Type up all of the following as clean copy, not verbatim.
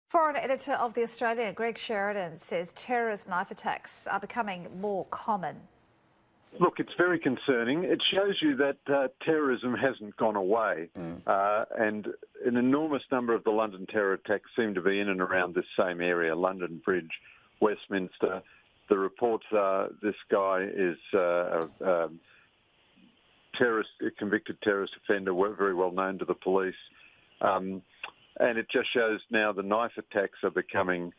Foreign editor of The Australian, Greg Sheridan, says terrorist knife attacks are becoming more common. Look, it's very concerning. It shows you that terrorism hasn't gone away. And an enormous number of the London terror attacks seem to be in and around this same area, London Bridge, Westminster. The reports are this guy is a convicted terrorist offender, very well known to the police. And it just shows now the knife attacks are becoming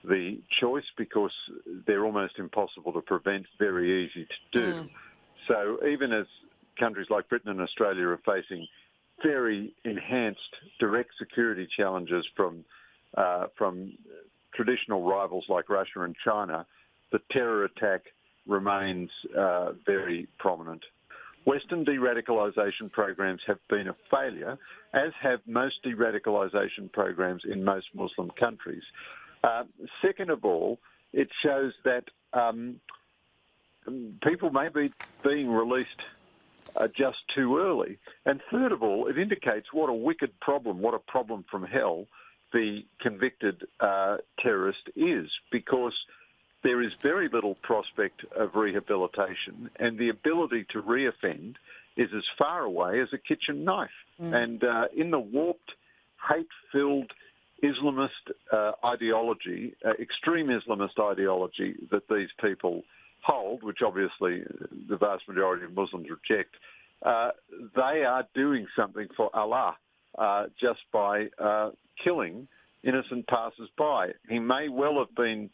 the choice because they're almost impossible to prevent, very easy to do. So even as countries like Britain and Australia are facing very enhanced direct security challenges from traditional rivals like Russia and China, the terror attack remains very prominent. Western de-radicalisation programs have been a failure, as have most de-radicalisation programs in most Muslim countries. Second of all, it shows that people may be being released just too early. And third of all, it indicates what a wicked problem, what a problem from hell the convicted terrorist is, because there is very little prospect of rehabilitation, and the ability to reoffend is as far away as a kitchen knife. And in the warped, hate-filled Islamist ideology, extreme Islamist ideology that these people hold, which obviously the vast majority of Muslims reject, they are doing something for Allah just by killing innocent passers-by. He may well have been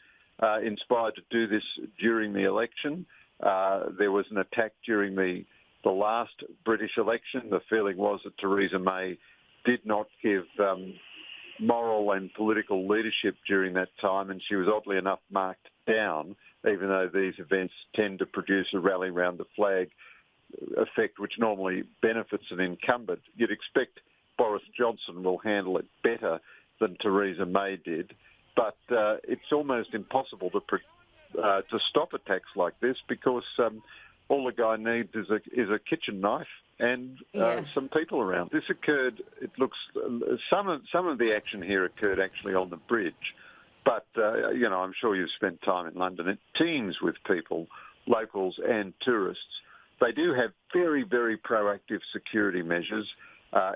inspired to do this during the election. There was an attack during the last British election. The feeling was that Theresa May did not give moral and political leadership during that time, and she was oddly enough marked down, even though these events tend to produce a rally round the flag effect, which normally benefits an incumbent. You'd expect Boris Johnson will handle it better than Theresa May did. But it's almost impossible to stop attacks like this because all the guy needs is a kitchen knife and some people around. This occurred. It looks some of the action here occurred actually on the bridge, but I'm sure you've spent time in London. It teems with people, locals and tourists. They do have very, very proactive security measures.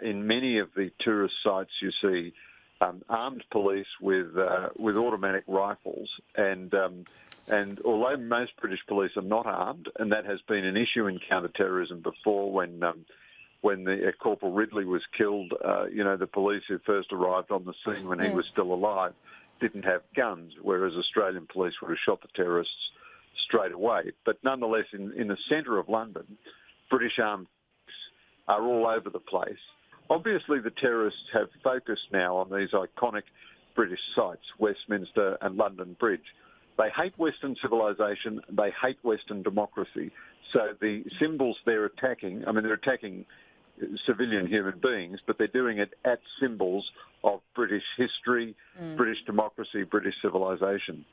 In many of the tourist sites, you see armed police with automatic rifles, and although most British police are not armed, and that has been an issue in counter-terrorism before, when the Corporal Ridley was killed, the police who first arrived on the scene when he was still alive didn't have guns, whereas Australian police would have shot the terrorists straight away. But nonetheless, in the centre of London, British armed are all over the place. Obviously, the terrorists have focused now on these iconic British sites, Westminster and London Bridge. They hate Western civilization, they hate Western democracy. So the symbols they're attacking, they're attacking civilian human beings, but they're doing it at symbols of British history, British democracy, British civilization.